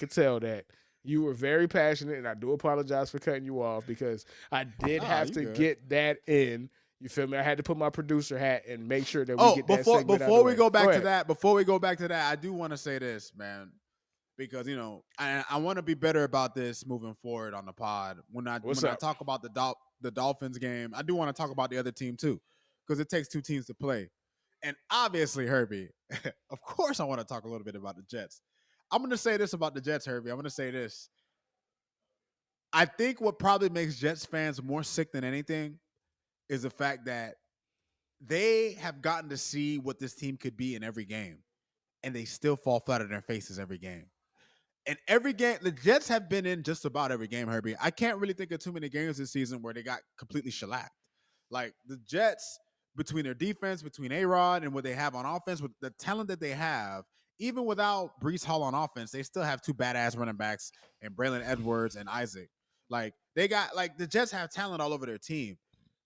could tell that you were very passionate, and I do apologize for cutting you off because I did Nah, have you to good. get that in. You feel me? I had to put my producer hat and make sure that we Oh, get that segment out of the way. Go ahead. before we go back to that, I do want to say this, man, because I want to be better about this moving forward on the pod. What's When I up? talk about the Dolphins game, I do want to talk about the other team too, because it takes two teams to play. And obviously, Herbie, of course, I want to talk a little bit about the Jets. I'm going to say this about the Jets, Herbie. I'm going to say this. I think what probably makes Jets fans more sick than anything is the fact that they have gotten to see what this team could be in every game, and they still fall flat on their faces every game. And every game, the Jets have been in just about every game, Herbie. I can't really think of too many games this season where they got completely shellacked. Like the Jets, between their defense, between A-Rod and what they have on offense, with the talent that they have, even without Brees Hall on offense, they still have two badass running backs and Braylon Edwards and Isaac. Like they got like the Jets have talent all over their team.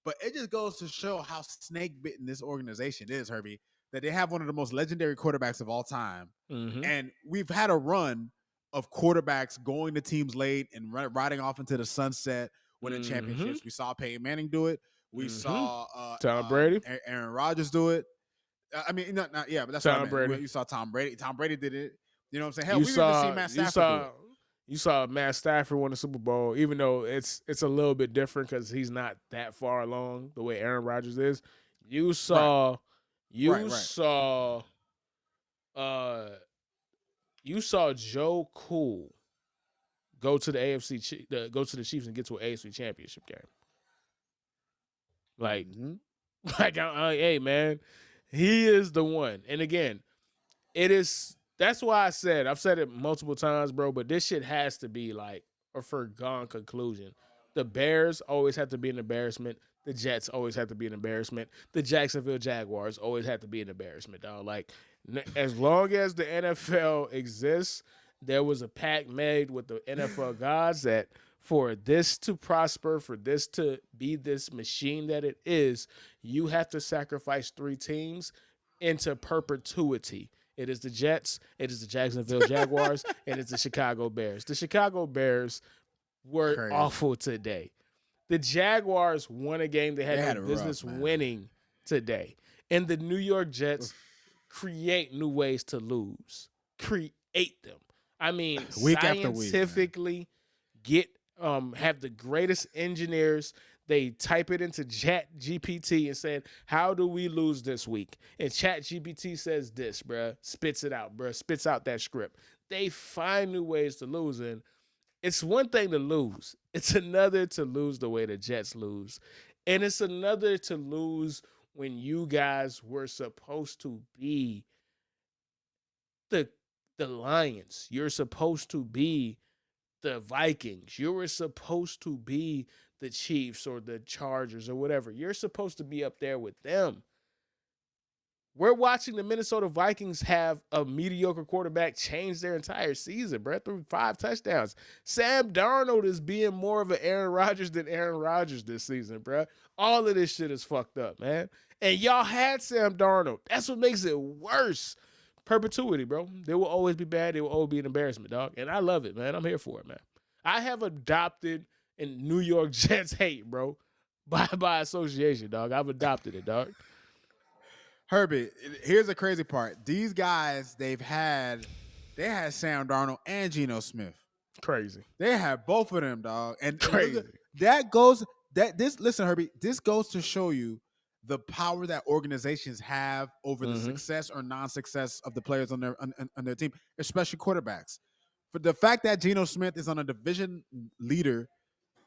But it just goes to show how snake bitten this organization is, Herbie, that they have one of the most legendary quarterbacks of all time. Mm-hmm. And we've had a run of quarterbacks going to teams late and riding off into the sunset, winning Mm-hmm. championships. We saw Peyton Manning do it. We Mm-hmm. saw Tom Brady. Aaron Rodgers do it. I mean, not yeah, but that's what I Tom meant. Brady. You saw Tom Brady. Tom Brady did it. You know what I'm saying? Hell, You we've even seen saw Matt you Stafford do saw it. you saw Matt Stafford win the Super Bowl, even though it's a little bit different because he's not that far along the way Aaron Rodgers is. You Right, saw right, you right. saw uh you saw Joe Cool go to the go to the Chiefs and get to an AFC championship game. Like Mm-hmm. hey man, he is the one. And again, it is that's why I've said it multiple times, bro, but this shit has to be like a foregone conclusion. The Bears always have to be an embarrassment. The Jets always have to be an embarrassment. The Jacksonville Jaguars always have to be an embarrassment, dog. Like as long as the NFL exists, there was a pact made with the NFL gods that for this to prosper, for this to be this machine that it is, you have to sacrifice three teams into perpetuity. It is the Jets, it is the Jacksonville Jaguars, and it's the Chicago Bears. The Chicago Bears were Crazy. awful today. The Jaguars won a game they They had no had it rough, business man. winning today. And the New York Jets create new ways to lose. Create them. I mean, Week after week, man. scientifically get have the greatest engineers. They type it into Chat GPT and said, "How do we lose this week?" And Chat GPT says this, bruh, spits it out, bruh, spits out that script. They find new ways to lose, and it's one thing to lose. It's another to lose the way the Jets lose, and it's another to lose when you guys were supposed to be the Lions. You're supposed to be the Vikings. You were supposed to be the Chiefs or the Chargers or whatever. You're supposed to be up there with them. We're watching the Minnesota Vikings have a mediocre quarterback change their entire season, bro. Threw 5 touchdowns. Sam Darnold is being more of an Aaron Rodgers than Aaron Rodgers this season, bro. All of this shit is fucked up, man. And y'all had Sam Darnold. That's what makes it worse. Perpetuity, bro. They will always be bad. They will always be an embarrassment, dog. And I love it, man. I'm here for it, man. I have adopted in New York Jets hate, bro. By association, dog. I've adopted it, dog. Herbie, here's the crazy part. These guys, they had Sam Darnold and Geno Smith. Crazy. They have both of them, dog. And look at Crazy. that goes that this listen, Herbie, this goes to show you the power that organizations have over the Mm-hmm. success or non-success of the players on their team, especially quarterbacks. For the fact that Geno Smith is on a division leader,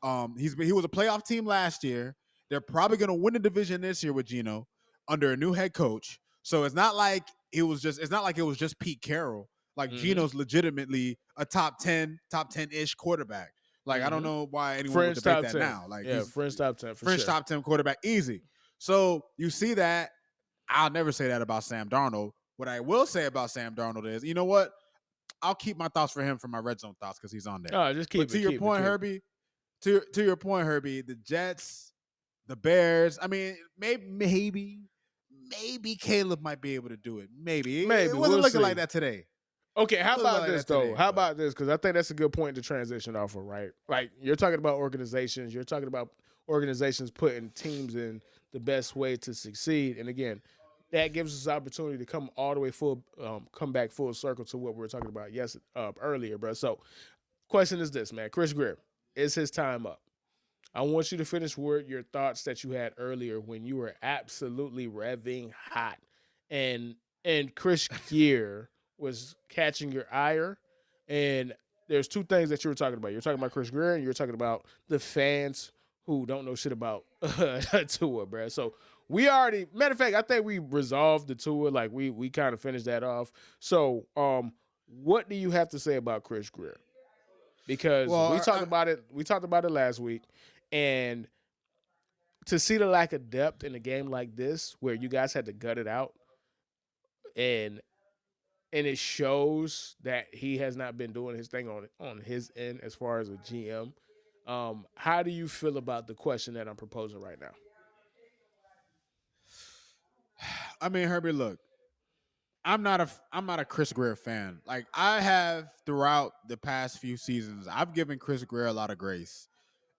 he was a playoff team last year. They're probably going to win the division this year with Geno under a new head coach. So it's not like it was just Pete Carroll. Like Mm-hmm. Geno's legitimately a top 10-ish quarterback. Like I don't Mm-hmm. know why anyone would French debate top that 10. now. Like Yeah, he's French top 10 for French sure. top 10 quarterback, easy. So you see that. I'll never say that about Sam Darnold. What I will say about Sam Darnold is, you know what? I'll keep my thoughts for him for my red zone thoughts because he's on there. Oh, just But keep it, keep it, keep it. To your point, Herbie, the Jets, the Bears. I mean, maybe Caleb might be able to do it. Maybe it Maybe. wasn't We'll looking like see. that today. Okay, how Let's go about like this that though? today. How But about this? Because I think that's a good point to transition off of, right? Like you're talking about organizations, you're talking about organizations putting teams in the best way to succeed, and again, that gives us opportunity to come all the way come back full circle to what we were talking about earlier, bro. So, question is this, man? Chris Grier, is his time up? I want you to finish with your thoughts that you had earlier when you were absolutely revving hot, and Chris Gear was catching your ire. And there's two things that you were talking about. You're talking about Chris Greer, and you're talking about the fans who don't know shit about Tua, bro. So we already, matter of fact, I think we resolved the Tua. Like we kind of finished that off. So what do you have to say about Chris Greer? Because we well, talked about it. We talked about it last week, and to see the lack of depth in a game like this, where you guys had to gut it out, and it shows that he has not been doing his thing on his end as far as a GM. How do you feel about the question that I'm proposing right now? I mean, Herbie, look, I'm not a Chris Greer fan. Like I have throughout the past few seasons, I've given Chris Greer a lot of grace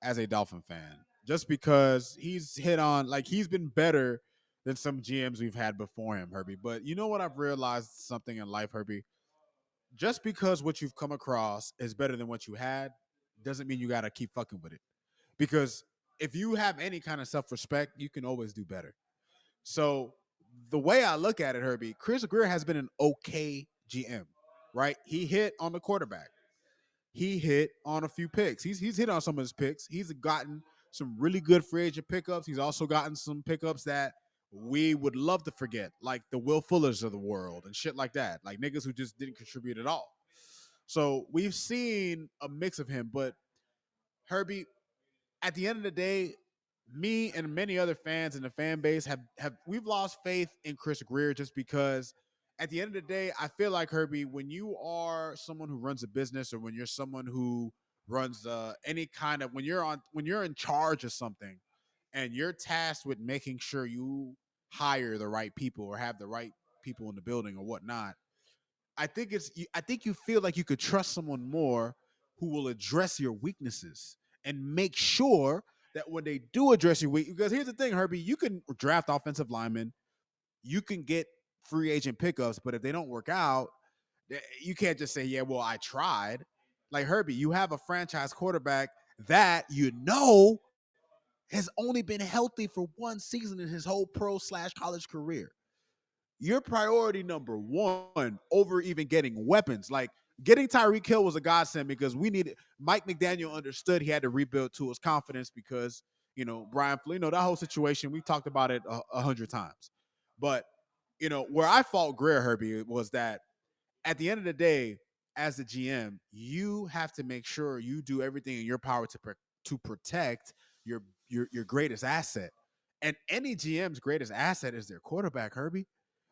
as a Dolphin fan, just because he's hit on like he's been better than some GMs we've had before him, Herbie. But you know what? I've realized something in life, Herbie. Just because what you've come across is better than what you had, doesn't mean you got to keep fucking with it. Because if you have any kind of self respect, you can always do better. So the way I look at it, Herbie, Chris Greer has been an okay GM, right? He hit on the quarterback. He hit on a few picks. He's hit on some of his picks. He's gotten some really good free agent pickups. He's also gotten some pickups that we would love to forget, like the Will Fullers of the world and shit like that, like niggas who just didn't contribute at all. So we've seen a mix of him, but Herbie, at the end of the day, me and many other fans in the fan base have we've lost faith in Chris Greer just because at the end of the day, I feel like Herbie, when you are someone who runs a business or when you're someone who runs any kind of when you're in charge of something and you're tasked with making sure you hire the right people or have the right people in the building or whatnot, I think you feel like you could trust someone more who will address your weaknesses and make sure that when they do address your weak, because here's the thing, Herbie, you can draft offensive linemen, you can get free agent pickups, but if they don't work out, you can't just say, "Yeah, well, I tried." Like Herbie, you have a franchise quarterback that has only been healthy for one season in his whole pro/college career. Your priority number one over even getting weapons. Like getting Tyreek Hill was a godsend because we needed Mike McDaniel understood he had to rebuild to his confidence because Brian that whole situation we talked about it 100 times. But where I fault Greer Herbie was that at the end of the day, as the GM, you have to make sure you do everything in your power to protect your your greatest asset. And any GM's greatest asset is their quarterback, Herbie.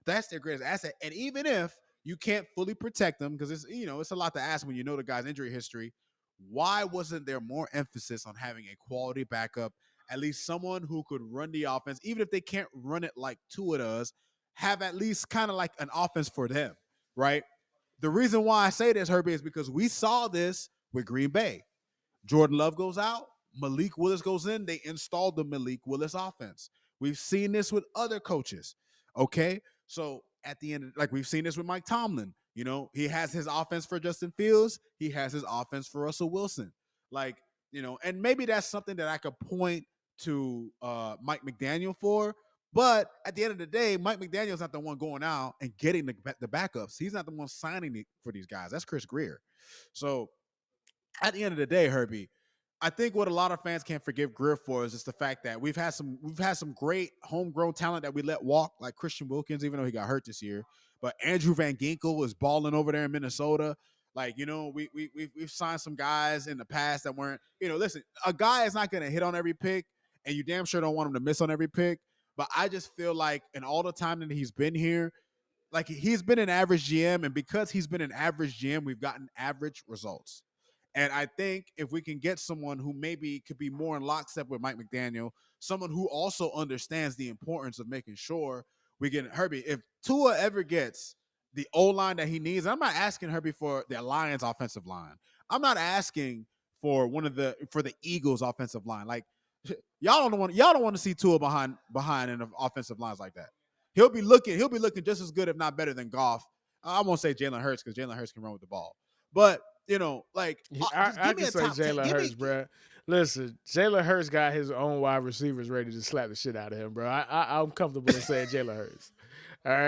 That's their greatest asset. And even if you can't fully protect them, because it's a lot to ask when you know the guy's injury history, why wasn't there more emphasis on having a quality backup, at least someone who could run the offense, even if they can't run it like Tua does, have at least kind of like an offense for them, right? The reason why I say this, Herbie, is because we saw this with Green Bay. Jordan Love goes out, Malik Willis goes in. They installed the Malik Willis offense. We've seen this with other coaches. Okay. So at the end, like we've seen this with Mike Tomlin. He has his offense for Justin Fields, he has his offense for Russell Wilson. Like, and maybe that's something that I could point to Mike McDaniel for. But at the end of the day, Mike McDaniel's not the one going out and getting the backups. He's not the one signing for these guys. That's Chris Greer. So at the end of the day, Herbie, I think what a lot of fans can't forgive Greer for is just the fact that we've had some great homegrown talent that we let walk, like Christian Wilkins, even though he got hurt this year. But Andrew Van Ginkel is balling over there in Minnesota. Like, we've signed some guys in the past that weren't, listen, a guy is not gonna hit on every pick, and you damn sure don't want him to miss on every pick. But I just feel like in all the time that he's been here, like he's been an average GM, and because he's been an average GM, we've gotten average results. And I think if we can get someone who maybe could be more in lockstep with Mike McDaniel, someone who also understands the importance of making sure we get Herbie. If Tua ever gets the O-line that he needs. I'm not asking Herbie for the Lions offensive line. I'm not asking for the Eagles offensive line. Like y'all don't want to see Tua behind in the offensive lines like that. He'll be looking just as good, if not better than Goff. I won't say Jalen Hurts because Jalen Hurts can run with the ball. But like just I give me can a say top 10. Jalen Give Hurts, me bro. Listen, Jalen Hurts got his own wide receivers ready to slap the shit out of him, bro. I'm comfortable in saying Jalen Hurts. All right.